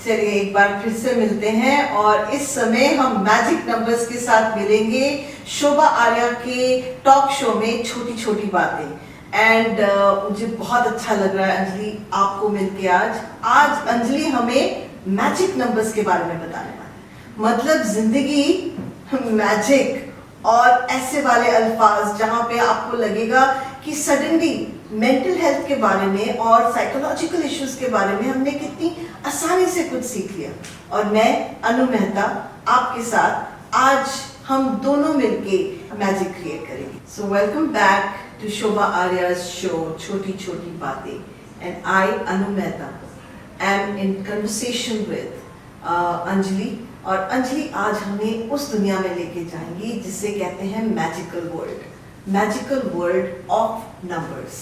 चलिए एक बार फिर से मिलते हैं और इस समय हम मैजिक नंबर्स के साथ मिलेंगे शोभा आर्या के टॉक शो में छोटी छोटी बातें। एंड मुझे बहुत अच्छा लग रहा है अंजलि आपको मिलके आज अंजलि हमें मैजिक नंबर्स के बारे में बताने वाली। मतलब जिंदगी मैजिक और ऐसे वाले अल्फाज जहाँ पे आपको लगेगा कि सडनली मेंटल हेल्थ के बारे में और साइकोलॉजिकल इश्यूज के बारे में हमने कितनी आसानी से कुछ सीख लिया। और मैं अनु मेहता आपके साथ आज हम दोनों मिलके मैजिक क्रिएट करेंगे। So welcome back to Shobha Arya's show छोटी छोटी बातें and I Anu Mehta am in conversation with Anjali. और अंजलि आज हमें उस दुनिया में लेके जाएंगी जिसे कहते हैं मैजिकल वर्ल्ड ऑफ नंबर्स।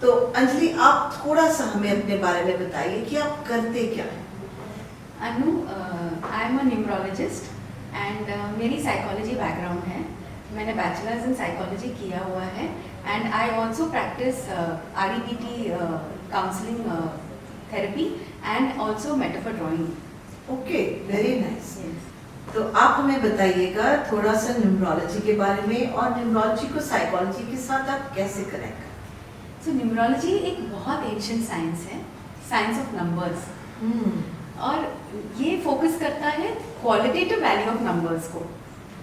तो अंजलि आप थोड़ा सा हमें अपने बारे में बताइए कि आप करते क्या हैं। Anu, I am a numerologist and मेरी साइकोलॉजी बैकग्राउंड है। मैंने बैचलर्स इन साइकोलॉजी किया हुआ है and I also practise REBT counselling therapy and also metaphor drawing. Okay, very nice. तो आप हमें बताइएगा थोड़ा सा न्यूमरोलॉजी के बारे में और न्यूमरोलॉजी को साइकोलॉजी के साथ आप कैसे कनेक्ट करते हैं। सो न्यूमरोलॉजी एक बहुत एंशिएंट साइंस है, साइंस ऑफ नंबर्स। और ये फोकस करता है क्वालिटेटिव वैल्यू ऑफ नंबर्स को।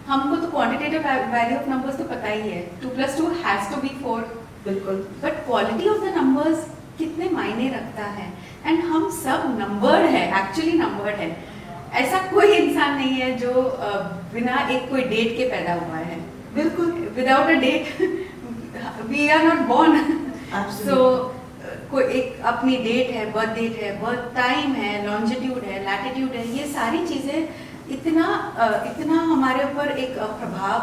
हमको तो क्वांटिटेटिव वैल्यू ऑफ नंबर्स तो पता ही है, 2 + 2 हैज टू बी 4। बिल्कुल। But quality of the numbers कितने मायने रखता है। एंड हम सब नंबर्ड है, एक्चुअली नंबर्ड है। ऐसा कोई इंसान नहीं है जो बिना एक कोई डेट के पैदा हुआ है। बिल्कुल। Without a date we are not born. So कोई एक अपनी डेट है, बर्थ डेट है, बर्थ टाइम है, लॉन्जिट्यूड है, लैटिट्यूड है, ये सारी चीज़ें इतना हमारे ऊपर एक प्रभाव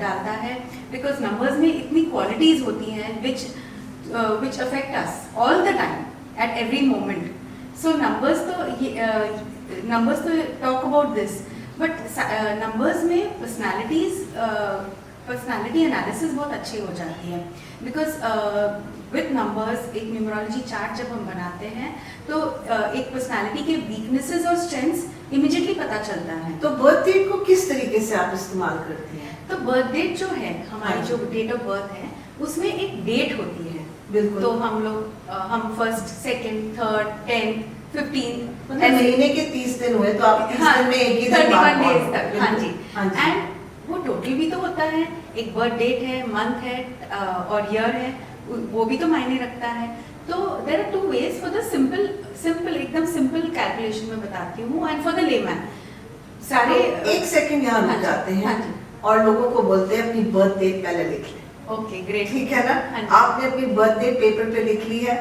डालता है। बिकॉज नंबर्स में इतनी क्वालिटीज होती हैं which affect us all the time at every moment. So numbers तो talk about this, but numbers में पर्सनालिटी एनालिसिस बहुत अच्छी हो जाती है। बिकॉज विथ नंबर्स एक न्यूमरोलॉजी चार्ट जब हम बनाते हैं तो एक पर्सनालिटी के वीकनेसेस और स्ट्रेंथ्स इमीडिएटली पता चलता है। तो बर्थ डेट को किस तरीके से आप इस्तेमाल करती हैं? तो बर्थ डेट जो है हमारी जो डेट ऑफ बर्थ है उसमें एक डेट होती है। बिल्कुल। तो हम 1st, 2nd, 3rd, 10th, 15th महीने के 30 दिन हुए तो आप 30 दिन में एक ही दिन 31 डेज तक। हाँ जी। एंड वो टोटल भी तो होता है, एक बर्थ डेट है, मंथ है और ईयर है, वो भी तो मायने रखता है। तो there are 2 ways for the simple एकदम सिंपल कैलकुलेशन में बताती हूँ एंड फॉर द लेमैन सारे एक सेकंड यहाँ रुक जाते हैं और लोगों को बोलते हैं अपनी बर्थ डेट पहले लिख लें। Okay, great. ठीक है ना? आपने अपनी बर्थ डेट पेपर पे लिख ली है?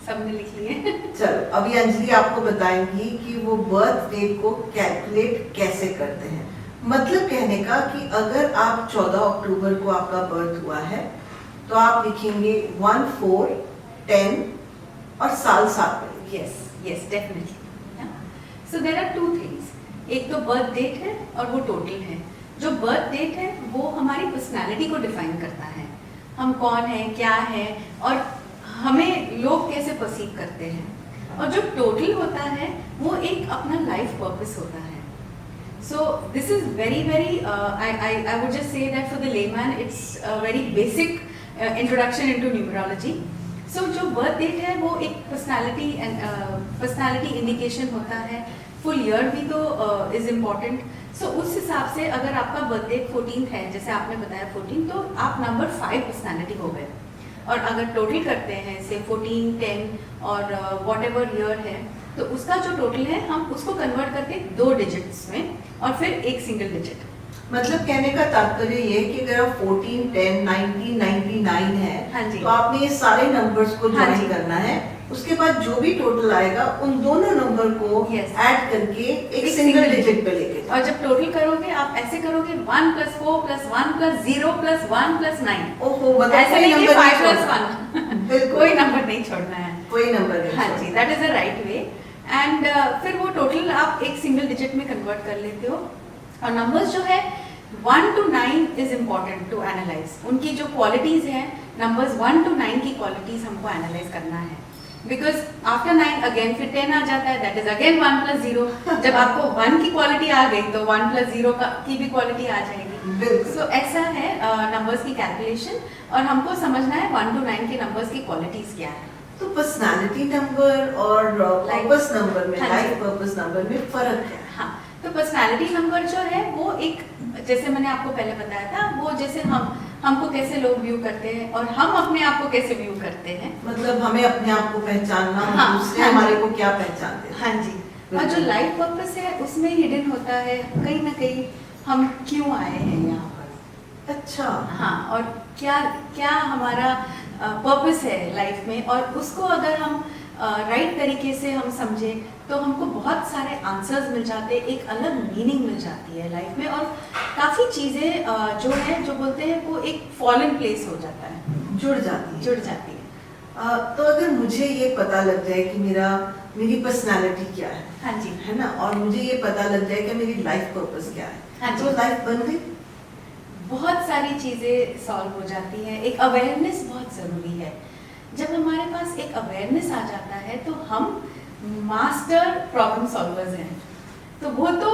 सबने लिख ली है। चलो अभी अंजलि आपको बताएंगी कि वो बर्थ डेट को कैलकुलेट कैसे करते हैं। मतलब कहने का कि अगर आप 14 अक्टूबर को आपका बर्थ हुआ है तो आप लिखेंगे 1, 4, 10 और साल 7 में। Yes definitely. So there are 2 things, एक तो बर्थ डेट है और वो टोटल है। जो बर्थ डेट है वो हमारी पर्सनालिटी को डिफाइन करता है, हम कौन है, क्या है और हमें लोग कैसे परसीव करते हैं। और जो टोटल होता है वो एक अपना लाइफ पर्पस होता है। So this is very I would just say that for the layman it's a very basic introduction into numerology. So जो birth date है वो एक personality indication होता है। full year भी तो is important. So उस हिसाब से अगर आपका birth date 14th है, जैसे आपने बताया 14, तो आप नंबर 5 पर्सनैलिटी हो गए। और अगर टोटल करते हैं से 14, 10 और whatever year है तो उसका जो टोटल है हम उसको कन्वर्ट करके 2 डिजिट्स में और फिर एक सिंगल डिजिट। मतलब कहने का तात्पर्य ये कि अगर आप 14, 10, 19, 99 है, हाँ जी, तो आपने ये सारे नंबर्स को हाँ ज्वाइन करना है। उसके बाद जो भी टोटल आएगा उन दोनों नंबर को ऐड करके एक सिंगल डिजिट पे लेके। और जब टोटल करोगे आप ऐसे करोगे 1 + 4 + 1 + 0 + 1 + 9। ओहो, ऐसे नहीं कि 5 + 1 कोई नंबर नहीं छोड़ना है, कोई नंबर नहीं। हाँ जी, that is the right way. And फिर वो टोटल आप एक सिंगल डिजिट में कन्वर्ट कर लेते हो। और नंबर्स जो है 1 to 9 is important to analyse. उनकी जो क्वालिटीज हैं, नंबर्स 1 to 9 की क्वालिटीज हमको एनालाइज करना है। बिकॉज आफ्टर 9 अगेन फिर 10 आ जाता है, दैट इज अगेन 1 + 0। जब आपको 1 की क्वालिटी आ गई तो 1 + 0 की भी क्वालिटी आ जाएगी। सो ऐसा है नंबर्स की कैलकुलेशन, और हमको समझना है 1 to 9 के नंबर्स की क्वालिटीज क्या है। तो पर्सनालिटी नंबर और पर्पस नंबर में, हाँ जी। लाइफ पर्पस नंबर में फर्क है। हाँ, तो पर्सनालिटी नंबर जो है वो एक, जैसे मैंने आपको पहले बताया था, वो जैसे हमको कैसे लोग व्यू करते हैं और हम अपने आप को कैसे व्यू करते हैं। मतलब हमें अपने आप को पहचानना, हाँ, दूसरे हाँ हमारे जी। को क्या पहचानते हैं। हाँ जी। और जो लाइफ पर्पस है उसमें हिडन होता है कहीं ना कहीं हम क्यों आए हैं यहाँ पर। अच्छा। हाँ, और क्या क्या हमारा पर्पस है लाइफ में, और उसको अगर हम राइट तरीके से हम समझे तो हमको बहुत सारे आंसर्स मिल जाते हैं, एक अलग मीनिंग मिल जाती है लाइफ में, और काफ़ी चीज़ें जो है, जो बोलते हैं वो एक फॉल इन प्लेस हो जाता है, जुड़ जाती है। जुड़ जाती है। तो अगर मुझे ये पता लग जाए कि मेरी पर्सनालिटी क्या है, हाँ जी। है ना, और मुझे ये पता लग जाए कि मेरी लाइफ पर्पस क्या है, हाँ जी। तो लाइफ बन गई। बहुत सारी चीज़ें सॉल्व हो जाती हैं। एक अवेयरनेस बहुत ज़रूरी है। जब हमारे पास एक अवेयरनेस आ जाता है तो हम मास्टर प्रॉब्लम सॉल्वर्स हैं। तो वो तो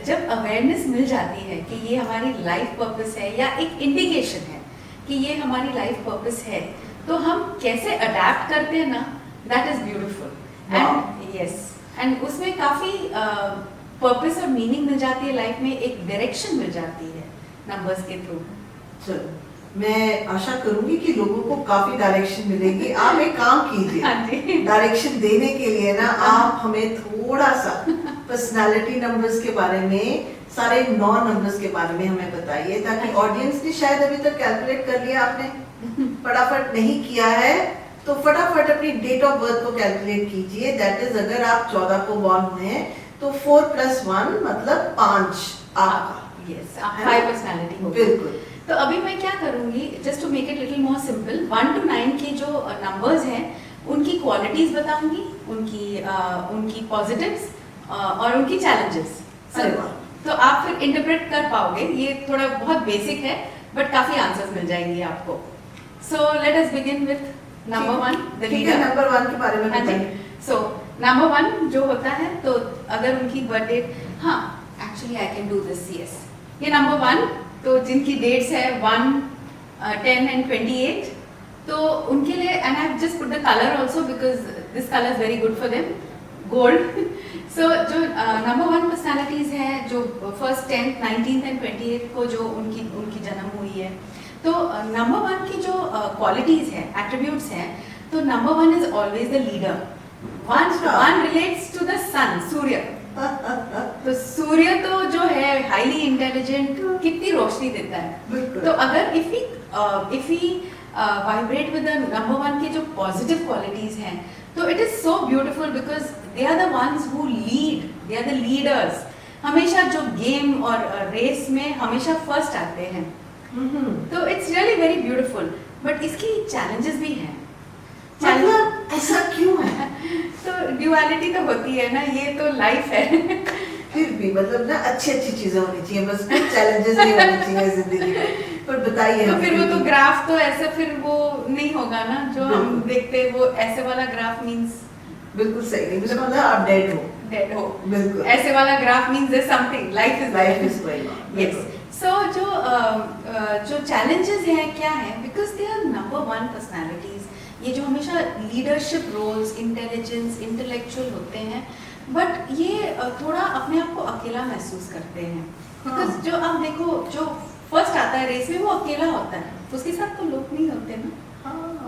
जब अवेयरनेस मिल जाती है कि ये हमारी लाइफ पर्पस है, या एक इंडिकेशन है कि ये हमारी लाइफ पर्पस है, तो हम कैसे अडेप्ट करते हैं ना, that is beautiful. And yes, and उसमें काफ़ी पर्पस और मीनिंग मिल जाती है लाइफ में, एक डायरेक्शन मिल जाती है नंबर्स के थ्रू। चलो, मैं आशा करूंगी कि लोगों को काफी डायरेक्शन मिलेगी। आप एक काम कीजिए, हाँ जी। डायरेक्शन देने के लिए ना आप हमें थोड़ा सा पर्सनालिटी नंबर्स के बारे में, सारे 9 नंबर्स के बारे में हमें बताइए, ताकि ऑडियंस ने शायद अभी तक कैलकुलेट कर लिया, आपने फटाफट नहीं किया है तो फटाफट अपनी डेट ऑफ बर्थ को कैलकुलेट कीजिए। दैट इज, अगर आप 14 को बॉर्न हुए हैं तो 4 + 1 मतलब 5 आपका। यस, आप 5 पर्सनालिटी हो। बिल्कुल। तो अभी मैं क्या करूंगी, just to make it little more simple, 1 to 9 के जो नंबर्स हैं उनकी क्वालिटीज बताऊंगी, उनकी पॉजिटिव्स और उनकी चैलेंजेस। अरे वाह। तो आप फिर इंटरप्रेट कर पाओगे। ये थोड़ा बहुत बेसिक है बट काफी आंसर्स मिल जाएंगे आपको। So let us begin with number 1, the ठीक है, लीडर। नंबर 1 के बारे में हाँ जी। बताइए। सो नंबर 1 जो होता है, तो अगर उनकी बर्थ डेट, हाँ actually I can do this, yes, ये नंबर 1, तो जिनकी डेट्स है 1, 10 and 28, तो उनके लिए, and I just put the colour also because this colour is very good for them, gold. So जो नंबर 1 पर्सनालिटीज हैं, जो 1st, 10th, 19th and 28th को जो उनकी जन्म हुई है, तो नंबर 1 की जो क्वालिटीज हैं, एट्रीब्यूट्स हैं, तो number 1 is always the leader. One relates to the sun, सूर्य। तो सूर्य तो जो है हाईली इंटेलिजेंट, कितनी रोशनी देता है। बिल्कुल। तो अगर if we vibrate with the number 1 के जो पॉजिटिव क्वालिटीज हैं, तो it is so beautiful because they are the ones who lead, they are the leaders. हमेशा जो गेम और रेस में हमेशा फर्स्ट आते हैं। तो it's really very beautiful, but इसकी चैलेंजेस भी हैं। मतलब ऐसा क्यों है? तो ड्युअलिटी तो होती है ना, ये तो लाइफ है। फिर भी मतलब ना अच्छी चीजें होनी चाहिए, बस कुछ चैलेंजेस नहीं होने चाहिए जिंदगी में। पर बताइए। तो फिर वो तो ग्राफ तो ऐसा फिर वो नहीं होगा ना, जो हम बिल्कुल। देखते हैं वो ऐसे वाला ग्राफ मींस बिल्कुल सही नहीं, मुझे मतलब आप डेड हो। डेड हो। बिल्कुल। ऐसे वाला graph means there something, life is going on. Yes. So जो चैलेंजेस हैं क्या है, because they are number 1 personalities, ये जो हमेशा लीडरशिप रोल्स, इंटेलिजेंस, इंटेलेक्चुअल होते हैं, बट ये थोड़ा अपने आप को अकेला महसूस करते हैं। बिकॉज हाँ। जो आप देखो, जो फर्स्ट आता है रेस में वो अकेला होता है, उसके साथ तो लोग नहीं होते ना,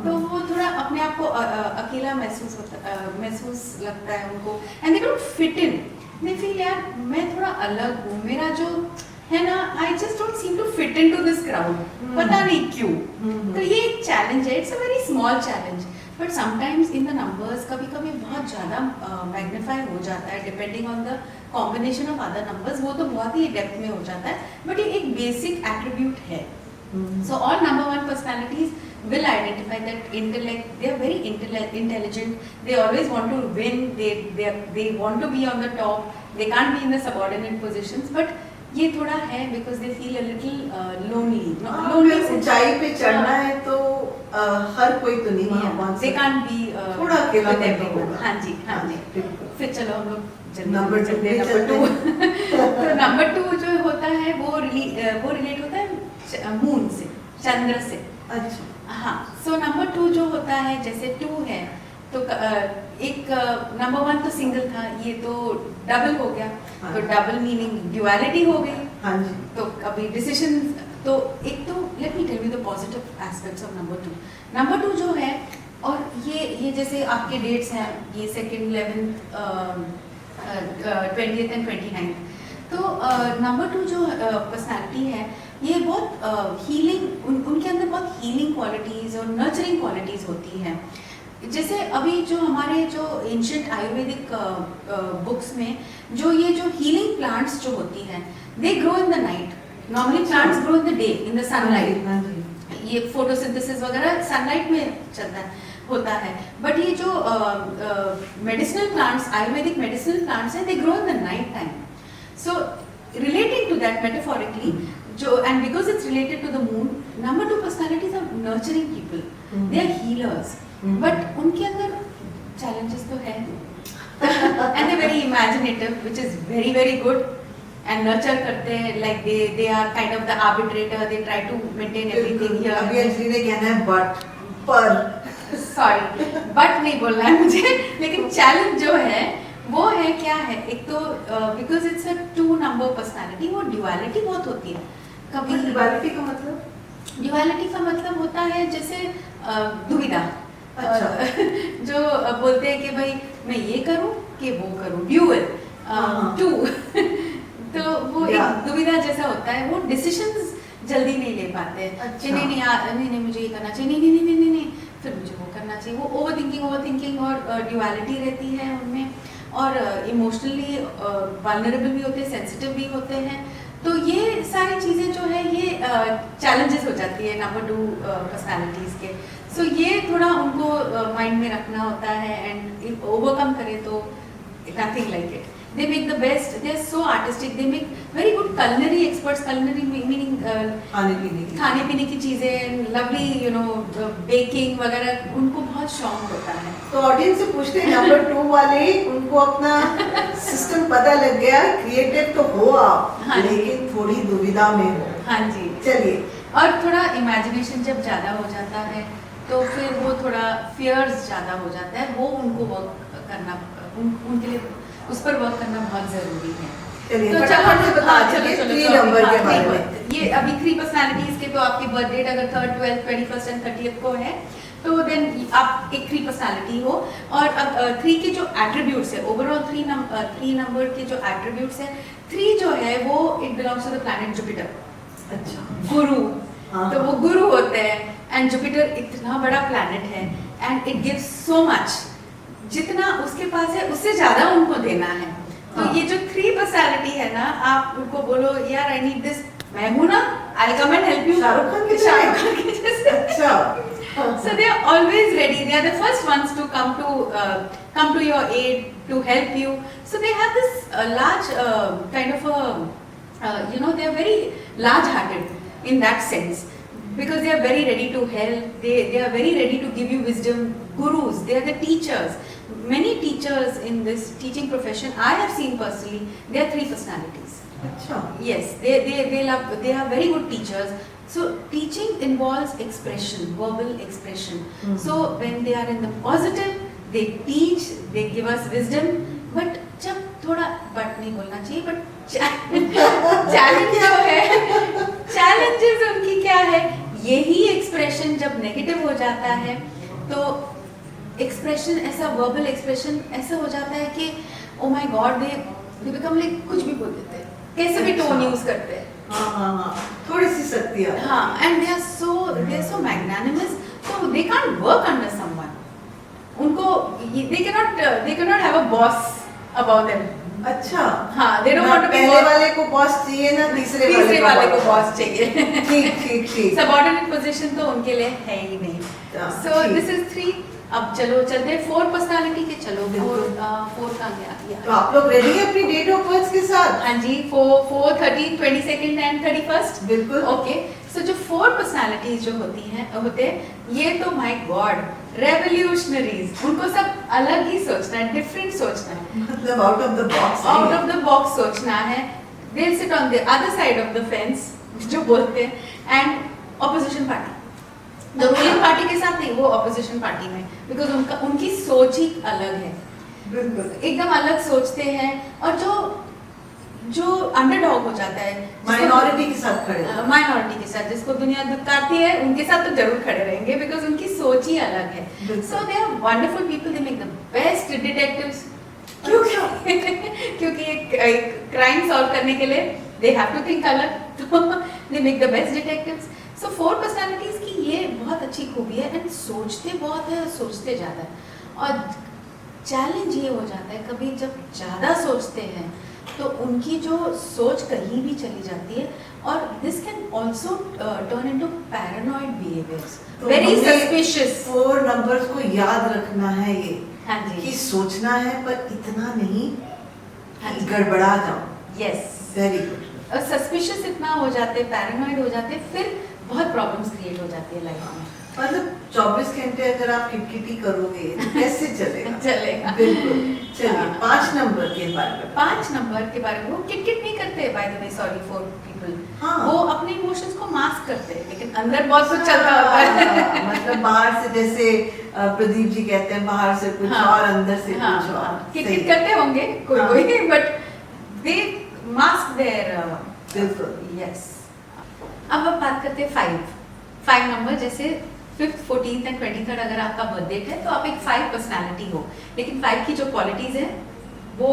तो वो थोड़ा अपने आप को अकेला महसूस लगता है उनको, and they don't fit in. They feel यार मैं थोड़ा अलग हूँ, मेरा जो है ना, I just don't seem to fit into this crowd, पता नहीं क्यों। तो ये एक चैलेंज है, it's a very small challenge, but sometimes in the numbers कभी कभी बहुत ज़्यादा मैग्नीफाई हो जाता है, depending on the combination of other numbers, वो तो बहुत ही डेप्थ में हो जाता है, बट ये एक बेसिक एट्रीब्यूट है। So all number 1 personalities will identify that intellect. They are very intelligent. They always want to win. They want to be on the top. They can't be in the subordinate positions. But ये थोड़ा है because they feel a little lonely अगर ऊंचाई पे चढ़ना है तो हर कोई तो नहीं वहाँ पहुँच दे सकता। कांट बी थोड़ा अकेला with तो everyone। होगा। हाँ जी हाँ जी बिल्कुल। फिर चलो हम लोग Number two पे नंबर चलते टू तो नंबर 2 जो होता है वो रिलेट होता है मून से, चंद्र से। अच्छा। हाँ, सो नंबर 2 जो होता है, जैसे 2 है तो एक नंबर 1 तो सिंगल था, ये तो डबल हो गया। हाँ। तो डबल मीनिंग ड्युअलिटी हो गई। हाँ जी। तो कभी डिसीजन, तो एक तो let me tell you the positive aspects of number 2। Number 2 जो है, और ये जैसे आपके डेट्स हैं, ये 2nd 11th 20th and 29th, तो नंबर 2 जो पर्सनालिटी है, ये बहुत हीलिंग, उनके अंदर बहुत हीलिंग क्वालिटीज़ और नर्चरिंग क्वालिटीज़ होती हैं। जैसे अभी जो हमारे जो एंशिएंट आयुर्वेदिक बुक्स में जो ये जो हीलिंग प्लांट्स जो होती हैं, they grow in the night. Normally plants grow in the day, in the sunlight. हाँ जी। ये फोटोसिंथेसिस वगैरह सनलाइट में चलता है, होता है। बट ये जो medicinal plants, Ayurvedic medicinal plants हैं, they grow in the night time. So relating to that metaphorically, जो and because it's related to the moon, number 2 personalities are nurturing people, they are healers. But उनके अंदर challenges तो है and they very imaginative, which is very very good, and nurture करते हैं, like they are kind of the arbitrator, they try to maintain everything here. अभी अंजलि ने कहना है पर सॉरी बट नहीं बोलना है मुझे, लेकिन चैलेंज जो है वो है क्या है, एक तो because it's a 2 number personality, वो ड्युअलिटी बहुत होती है। कभी ड्युअलिटी का मतलब? ड्युअलिटी का मतलब होता है जैसे दुविधा। अच्छा। जो बोलते हैं कि भाई मैं ये करूं कि वो करूं, ड्यूअल, टू तो वो एक दुविधा जैसा होता है, वो डिसीजंस जल्दी नहीं ले पाते हैं। अच्छा। कि नहीं मुझे ये करना चाहिए, नहीं, फिर मुझे वो करना चाहिए। वो ओवर थिंकिंग और ड्युअलिटी रहती है उनमें, और इमोशनली वल्नरेबल भी होते हैं, सेंसिटिव भी होते हैं। तो ये सारी चीज़ें जो है ये चैलेंजेस हो जाती है नंबर 2 पर्सनालिटीज़ के। सो ये थोड़ा उनको माइंड में रखना होता है, एंड ओवरकम करें तो nothing like it. They make the best. They are so artistic. They make very good culinary experts. Culinary meaning खाने पीने की चीजें, lovely, you know, baking वगैरह, उनको बहुत शौक होता है। तो ऑडियंस से पूछते हैं, नंबर 2 वाले, उनको अपना सिस्टम पता लग गया, क्रिएटिव तो हो आप, हाँ जी। लेकिन थोड़ी दुविधा में हो। हाँ जी। चलिए। और थोड़ा इमेजिनेशन जब ज़्यादा हो जाता है तो फिर वो थोड़ा फियर्स ज़्यादा हो जाता है, वो उनको वर्क करना, उनके लिए उस पर वर्क करना बहुत ज़रूरी है। चलिए, तो फटाफट से बता दीजिए 3 नंबर के बारे में। ये अभी 3 पर्सनालिटीज के, तो आपकी बर्थ डेट अगर 3rd 12th 21st and 30th को है, तो देन आप एक 3 पर्सनालिटी हो। और अब 3 के जो एट्रीब्यूट्स है, ओवरऑल 3 नंबर के जो एट्रीब्यूट्स है, 3 जो है वो it belongs to the planet Jupiter. अच्छा। गुरु। हाँ। तो वो गुरु होते हैं, एंड जुपिटर इतना बड़ा प्लैनेट है, and it gives so much, जितना उसके पास है उससे ज्यादा उनको देना है। तो हाँ। ये जो 3 पर्सनालिटी है ना, आप उनको बोलो यार आई नीड दिस, मैं हूं ना, I come and help you. Shahrukh Khan के जैसे। अच्छा। So they are always ready. They are the first ones to come to your aid, to help you. So they have this large kind of a they are very large-hearted in that sense, because they are very ready to help. They are very ready to give you wisdom. Gurus, they are the teachers. Many teachers in this teaching profession I have seen personally, they are 3 personalities. अच्छा। Yes, they are very good teachers. So teaching involves expression, verbal expression. So when they are in the positive, they teach, they give us wisdom. But जब थोड़ा but नहीं बोलना चाहिए, but challenge जो है, challenges उनकी क्या है, यही एक्सप्रेशन जब नेगेटिव हो जाता है तो एक्सप्रेशन ऐसा, वर्बल एक्सप्रेशन ऐसा हो जाता है कि oh my God, they become like कुछ भी बोल देते हैं, कैसे भी टोन यूज करते हैं। हाँ, थोड़ी सी शक्ति है। हाँ, and they are so magnanimous, so they can't work under someone. उनको they cannot have a boss above them. अच्छा। हाँ, they don't want to be पहले वाले को बॉस चाहिए ना, तीसरे वाले को बॉस चाहिए। ठीक। Subordinate position तो उनके लिए है ही नहीं। So this is 3 अब चलो चलते हैं 4 पर्सनालिटी के। चलो बिल्कुल। 4 का गया। तो आप लोग रेडी है अपनी डेट ऑफ बर्थ के साथ? हाँ जी, 4, 13, 22 एंड 31। बिल्कुल। ओके, सो जो 4 पर्सनालिटीज जो होते हैं ये तो माय गॉड रेवोल्यूशनरीज, उनको सब अलग ही सोचना है, डिफरेंट सोचना है, मतलब out of the box. Out of the box सोचना है। They sit on the other side of the fence जो बोलते हैं, and opposition party, the ruling party के साथ नहीं, वो ऑपोजिशन पार्टी में, बिकॉज उनकी सोच ही अलग है, बिल्कुल एकदम अलग सोचते हैं। और जो अंडरडॉग हो जाता है, माइनॉरिटी के साथ खड़े हो। माइनॉरिटी के साथ, जिसको दुनिया दुत्कारती है, उनके साथ तो जरूर खड़े रहेंगे, बिकॉज उनकी सोच ही अलग है। So they are wonderful people, they make the best detectives, क्योंकि एक क्राइम सॉल्व करने के लिए दे हैव टू थिंक अलग, तो दे make the best detectives. So 4 personalities की ये बहुत अच्छी खूबी है, एंड सोचते बहुत है, सोचते ज़्यादा है। और चैलेंज ये हो जाता है कभी जब ज़्यादा सोचते हैं तो उनकी जो सोच कहीं भी चली जाती है, और this can also turn into paranoid behaviours, very suspicious. 4 numbers को याद रखना है ये, हाँ जी, कि सोचना है पर इतना नहीं हाँ कि जी, गड़बड़ा जाओ। Yes, very good. और सस्पिशियस इतना हो जाते हैं, पैरानॉइड हो जाते हैं, फिर बहुत प्रॉब्लम्स क्रिएट हो जाती है लाइफ में। मतलब 24 घंटे अगर आप किटकिटी करोगे तो कैसे चलेगा? चलेगा, बिल्कुल। चलिए हाँ। 5 नंबर के बारे में। 5 नंबर के बारे में, वो किटकिट नहीं करते, by the way, sorry for people, हाँ। वो अपने इमोशंस को मास्क करते हैं, लेकिन अंदर बहुत कुछ चलता होता है। मतलब बाहर से जैसे प्रदीप जी कहते हैं, बाहर से कुछ हाँ, और अंदर से हाँ, कुछ और। हाँ, सही। किटकिट करते होंगे कोई हाँ। कोई, बट दे मास्क देयर, बिल्कुल। यस। अब बात करते हैं 5 नंबर, जैसे 5th, 14th एंड 23rd अगर आपका बर्थडे है तो आप एक 5 पर्सनालिटी हो, लेकिन 5 की जो क्वालिटीज है वो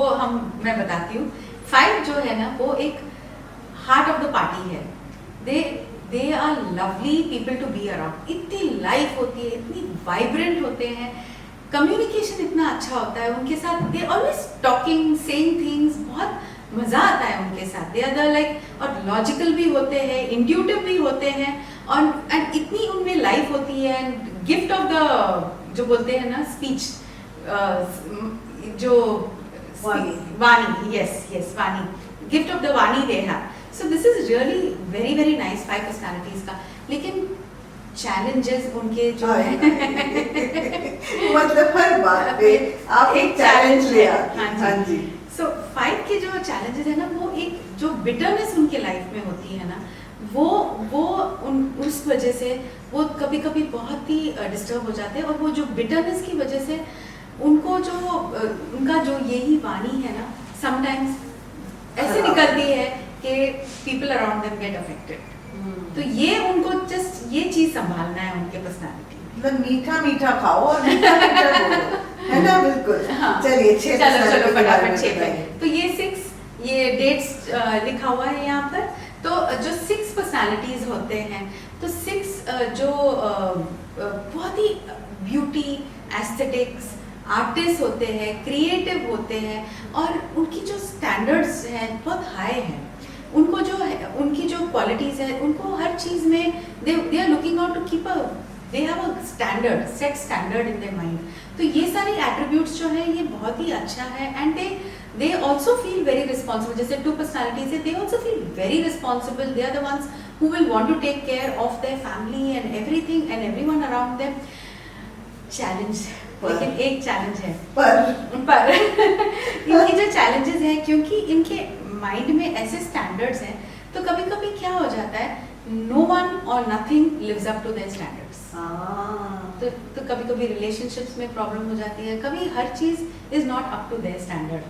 मैं बताती हूँ। 5 जो है ना, वो एक हार्ट ऑफ द पार्टी है। They are lovely people to be around, इतनी लाइफ होती है, इतनी वाइब्रेंट होते हैं, कम्युनिकेशन इतना अच्छा होता है उनके साथ, they always talking, saying things, बहुत मजा आता है उनके साथ। दे आर लाइक, और लॉजिकल भी होते हैं, इंट्यूटिव भी होते हैं, और एंड इतनी उनमें लाइफ होती है, एंड गिफ्ट ऑफ द जो बोलते हैं ना स्पीच, जो वाणी, यस वाणी, गिफ्ट ऑफ द वाणी they have. So this is really very very nice 5 personalities का। लेकिन चैलेंजेस उनके जो है मतलब हर बात पे आप एक चैलेंज ले आते हैं। हाँ जी। सो 5 के जो चैलेंजेस है ना, वो एक जो बिटरनेस उनके लाइफ में होती है ना, वो उस वजह से वो कभी कभी बहुत ही डिस्टर्ब हो जाते हैं, और वो जो बिटरनेस की वजह से उनको जो उनका जो यही वाणी है ना, समटाइम्स ऐसे निकलती है कि people around them get affected. तो ये उनको जस्ट ये चीज संभालना है उनके पर्सनालिटी में। मतलब मीठा मीठा खाओ और मीठा मीठा बोलो, है ना? बिल्कुल। हाँ। चलिए 6 चलो फटाफट 6 पे। बताइए। तो ये 6 ये डेट्स लिखा हुआ है यहाँ पर। तो जो 6 पर्सनालिटीज होते हैं, तो 6 जो बहुत ही ब्यूटी, एस्थेटिक्स, आर्टिस्ट होते हैं, क्रिएटिव होते हैं, और उनकी जो स्टैंडर्ड्स हैं बहुत हाई हैं। उनको जो है, उनकी जो क्वालिटीज है, उनको हर चीज में they are looking out to keep they have a standard, set standard in their mind. तो ये सारे एट्रीब्यूट्स जो है ये बहुत ही अच्छा है, and they also feel very responsible. जैसे 2 पर्सनालिटीज है, they also feel very responsible, they are the ones who will want to take care of their family and everything and everyone around them. Challenge, लेकिन एक challenge है पर इनकी जो challenges हैं, क्योंकि इनके माइंड में ऐसे स्टैंडर्ड्स हैं, तो कभी कभी क्या हो जाता है, नो वन और nothing lives up to their standards. तो कभी कभी रिलेशनशिप्स में प्रॉब्लम हो जाती है, कभी हर चीज is not up to their standard,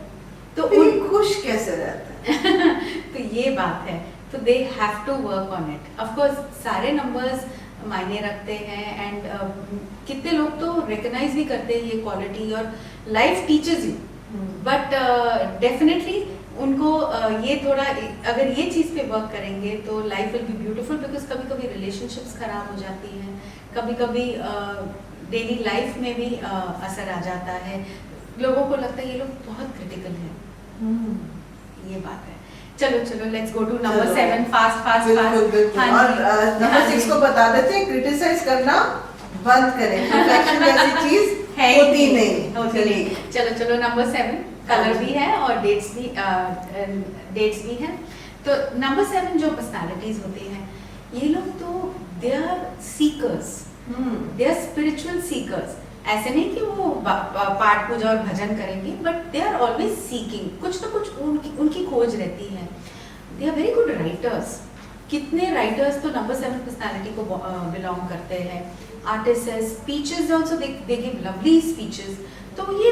तो खुश कैसे रहता है? तो ये बात है, तो they have to work on it. Of course सारे नंबर्स मायने रखते हैं, एंड कितने लोग तो रिकॉग्नाइज भी करते हैं ये क्वालिटी, और life teachers you, but definitely उनको ये थोड़ा, अगर ये चीज़ पे वर्क करेंगे तो life will be beautiful. Because कभी कभी रिलेशनशिप्स खराब हो जाती हैं, कभी कभी डेली लाइफ में भी असर आ जाता है, लोगों को लगता है ये लोग बहुत क्रिटिकल हैं। ये बात है। चलो let's go to number 7 fast. बिल्कुल। और नंबर 6 को बता देते हैं, क्रिटिसाइज करना बंद करें। परफेक्शन जैसी चीज है ही होती नहीं। होती नहीं। चलो चलो नंबर 7 कलर भी है और डेट्स भी है। तो नंबर 7 जो पर्सनालिटीज होती हैं, ये लोग तो they are seekers, they are spiritual seekers. ऐसे नहीं कि वो पाठ पूजा और भजन करेंगे, but they are always seeking, कुछ ना कुछ उनकी खोज रहती है। They are very good writers. कितने राइटर्स तो नंबर 7 पर्सनालिटी को बिलोंग करते हैं। आर्टिस्ट है, speeches also they give lovely speeches. तो ये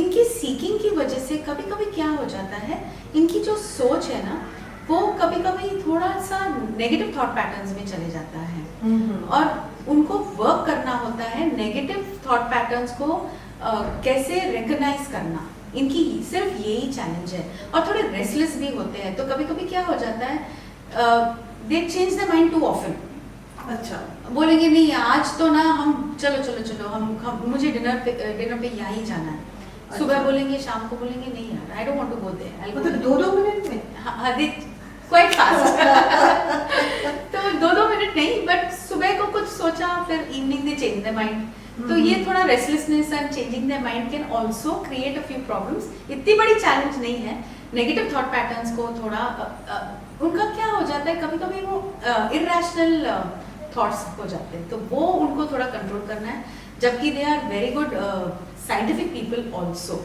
इनकी सीकिंग की वजह से कभी कभी क्या हो जाता है, इनकी जो सोच है ना, वो कभी कभी थोड़ा सा नेगेटिव थॉट पैटर्न्स में चले जाता है। और उनको वर्क करना होता है नेगेटिव थॉट पैटर्न्स को कैसे रिकॉग्नाइज करना, इनकी सिर्फ यही चैलेंज है। और थोड़े रेस्टलेस भी होते हैं, तो कभी कभी क्या हो जाता है, they change the mind too often. अच्छा, बोलेंगे नहीं आज तो ना हम चलो हम मुझे डिनर पे यहाँ जाना है। अच्छा। सुबह बोलेंगे, शाम को बोलेंगे नहीं यार I don't want to go there. मतलब 2-2 मिनट में? हाँ, क्वाइट फास्ट। तो 2-2 मिनट नहीं, बट सुबह को कुछ सोचा, फिर evening they change the mind. तो ये थोड़ा restlessness and changing the mind can also create a few problems. इतनी बड़ी चैलेंज नहीं है। नेगेटिव थॉट पैटर्न्स को थोड़ा उनका क्या हो जाता है, कभी कभी वो इरैशनल थॉट्स हो जाते हैं, तो वो उनको थोड़ा कंट्रोल करना है, जबकि they are very good scientific people also.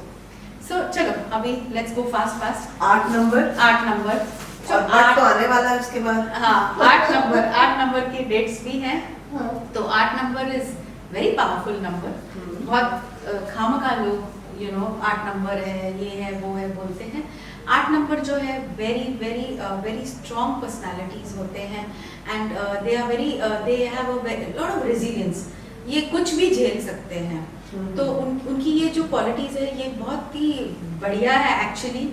So चलो अभी let's go fast. 8 number. 8 number और 8 तो आने वाला है उसके बाद। हाँ, 8 नंबर की डेट्स भी हैं। तो 8 number is very powerful number. बहुत खामखा लोग 8 नंबर है, ये है वो है बोलते हैं। 8 नंबर जो है वेरी स्ट्रॉन्ग पर्सनालिटीज होते हैं and they have a lot of resilience. ये कुछ भी झेल सकते हैं। तो उनकी ये जो क्वालिटीज है ये बहुत ही बढ़िया है एक्चुअली।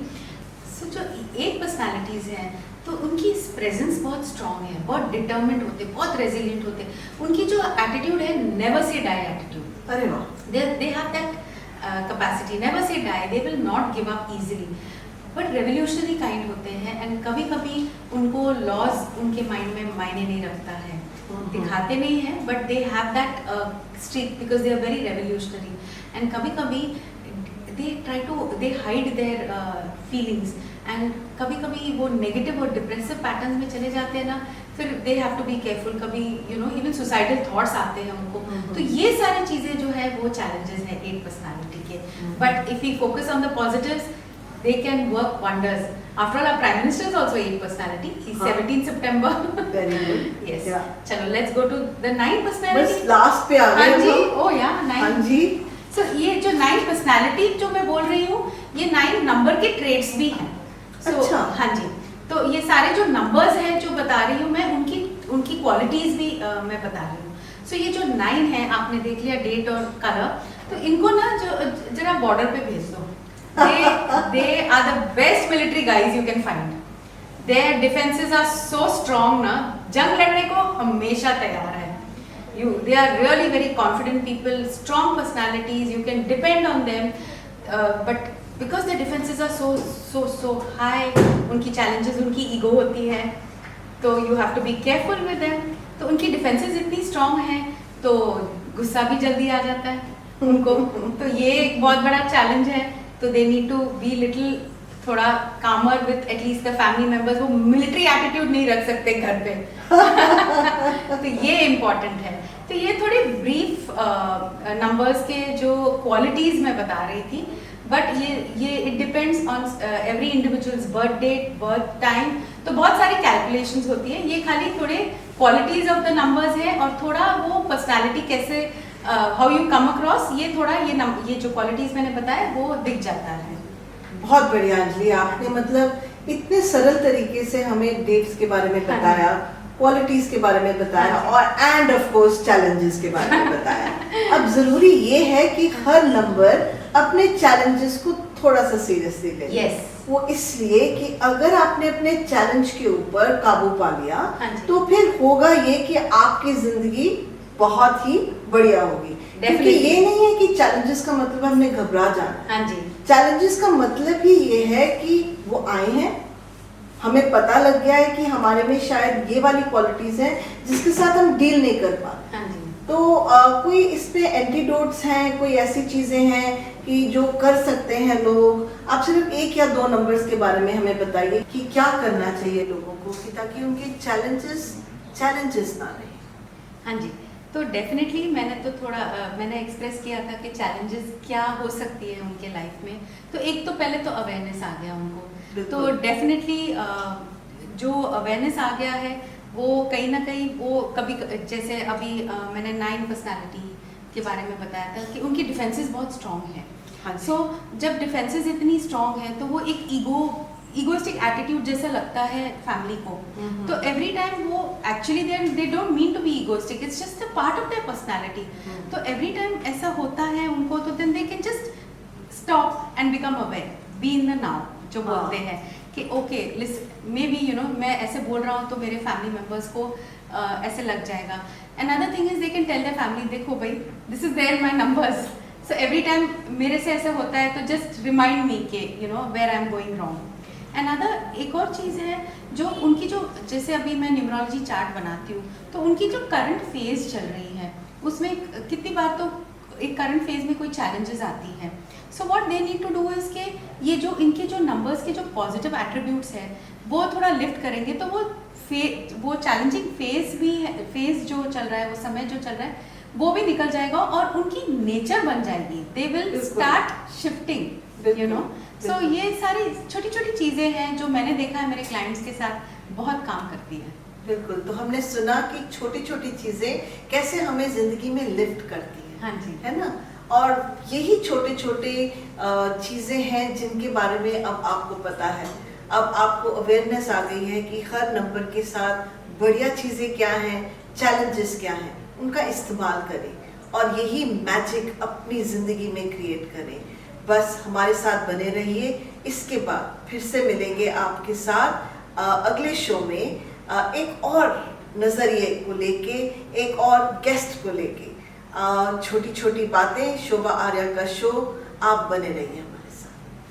सो जो 8 पर्सनालिटीज हैं तो उनकी प्रेजेंस बहुत स्ट्रॉन्ग है, बहुत डिटर्मिन्ड होते, बहुत रेजिलियंट होते। उनकी जो एटीट्यूड है नेवर से डाई एटीट्यूड। अरे वाह, they have that capacity, never say die, they will not give up easily, but revolutionary kind होते हैं एंड कभी कभी उनको लॉज उनके माइंड में मायने नहीं रखता है, दिखाते नहीं है, but they have that streak because they are very revolutionary. And कभी कभी they hide their feelings and कभी कभी वो नेगेटिव और डिप्रेसिव पैटर्न में चले जाते हैं ना, फिर they have to be careful. कभी इवन सुसाइडल थॉट्स आते हैं उनको। तो ये सारी चीजें जो है वो चैलेंजेस हैं 8 पर्सनालिटी के। But if we focus on the positives, they can work wonders. After all, our prime minister is also 8 personality. He's 17 September. very good. Yes. Yeah. चलो let's go to the 9 personality. बस last पे आ गए हाँ जी, हम। oh yeah, 9. हाँ जी। So ये जो 9 personality जो मैं बोल रही हूँ, ये 9 नंबर के traits भी हैं। So अच्छा। हाँ जी, तो ये सारे जो numbers हैं जो बता रही हूँ मैं, उनकी qualities भी मैं बता रही हूँ। So ये जो 9 है, आपने देख लिया डेट और कलर, तो इनको ना जरा बॉर्डर पे भेज दो। They are the best military guys you can find. Their defenses are so strong ना, जंग लड़ने को हमेशा तैयार है। They are really very confident people, strong personalities. You can depend on them, but because their defenses are so high, उनकी challenges, उनकी ego होती है, तो you have to be careful with them. तो उनकी defenses इतनी strong है, तो गुस्सा भी जल्दी आ जाता है उनको। तो ये एक बहुत बड़ा challenge है। तो they need to be little थोड़ा calmer with at least the family members. वो मिलिट्री एटीट्यूड नहीं रख सकते घर पे। तो ये इम्पोर्टेंट है। तो ये थोड़े ब्रीफ नंबर्स के जो क्वालिटीज मैं बता रही थी, बट ये it depends on every individual's birth date, birth time. तो बहुत सारी कैलकुलेशंस होती है। ये खाली थोड़े क्वालिटीज ऑफ द नंबर्स है और थोड़ा वो पर्सनालिटी कैसे हाउ यू कम अक्रॉस, ये थोड़ा ये जो क्वालिटीज मैंने बताया वो दिख जाता है। बहुत बढ़िया अंजलि, आपने मतलब इतने सरल तरीके से हमें डेट्स के बारे में बताया, क्वालिटीज के बारे में बताया और एंड ऑफ कोर्स चैलेंजेस के बारे में बताया। अब जरूरी ये है कि हर नंबर अपने चैलेंजेस को थोड़ा सा सीरियसली ले। yes. वो इसलिए कि अगर आपने अपने चैलेंज के ऊपर काबू पा लिया, तो फिर होगा ये कि आपकी जिंदगी बहुत ही बढ़िया होगी। क्योंकि ये नहीं है कि चैलेंजेस का मतलब हमने घबरा जाना। हाँ जी। चैलेंजेस का मतलब ही ये है कि वो आए हैं, हमें पता लग गया है कि हमारे में शायद ये वाली क्वालिटीज हैं जिसके साथ हम डील नहीं कर पाते। हाँ जी। तो कोई इस पे एंटीडोट्स हैं, कोई ऐसी चीजें हैं कि जो कर सकते हैं लोग? आप सिर्फ 1 या 2 नंबर्स के बारे में हमें बताइए कि क्या करना चाहिए लोगों को कि ताकि उनके चैलेंजेस ना रहे। हाँ जी, तो डेफिनेटली मैंने तो थोड़ा मैंने एक्सप्रेस किया था कि चैलेंजेस क्या हो सकती है उनके लाइफ में। तो एक तो पहले तो अवेयरनेस आ गया उनको, तो डेफिनेटली जो अवेयरनेस आ गया है वो कहीं ना कहीं वो कभी जैसे अभी मैंने 9 पर्सनालिटी के बारे में बताया था कि उनकी डिफेंसेस बहुत स्ट्रॉन्ग है। हाँ सो जब डिफेंसेस इतनी स्ट्रॉन्ग है तो वो एक ईगोइस्टिक एटीट्यूड जैसा लगता है फैमिली को। तो एवरी टाइम वो actually they don't mean to be egoistic, it's just a part of their personality. तो एवरी टाइम ऐसा होता है उनको, तो then they can just stop and become aware, be in the now जो बोलते हैं कि okay maybe you know मैं ऐसे बोल रहा हूँ तो मेरे फैमिली मेम्बर्स को ऐसे लग जाएगा। Another thing is they can tell the family, देखो भाई this is their my numbers, so every time मेरे से ऐसा होता है तो जस्ट रिमाइंड मी के you know where I am going wrong. Another एक और चीज़ है जो उनकी जो जैसे अभी मैं न्यूमरोलॉजी चार्ट बनाती हूँ तो उनकी जो करंट फेज चल रही है उसमें कितनी बार तो एक करंट फेज में कोई चैलेंजेस आती है। So what they need to do is के ये जो इनके जो नंबर्स के जो पॉजिटिव एट्रीब्यूट्स है वो थोड़ा लिफ्ट करेंगे तो वो चैलेंजिंग फेज जो चल रहा है, वो समय जो चल रहा है वो भी निकल जाएगा और उनकी नेचर बन जाएगी। They will start shifting you know. So ये सारी छोटी छोटी चीज़ें हैं जो मैंने देखा है मेरे क्लाइंट्स के साथ बहुत काम करती है। बिल्कुल, तो हमने सुना कि छोटी छोटी चीजें कैसे हमें जिंदगी में लिफ्ट करती है। हाँ जी, है ना। और यही छोटे छोटे चीजें हैं जिनके बारे में अब आपको पता है। अब आपको अवेयरनेस आ गई है कि हर नंबर के साथ बढ़िया चीजें क्या हैं, चैलेंजेस क्या हैं, उनका इस्तेमाल करें और यही मैजिक अपनी जिंदगी में क्रिएट करें। बस हमारे साथ बने रहिए। इसके बाद फिर से मिलेंगे आपके साथ अगले शो में एक और नजरिए को लेके, एक और गेस्ट को लेके। छोटी छोटी बातें, शोभा आर्या का शो, आप बने रहिए।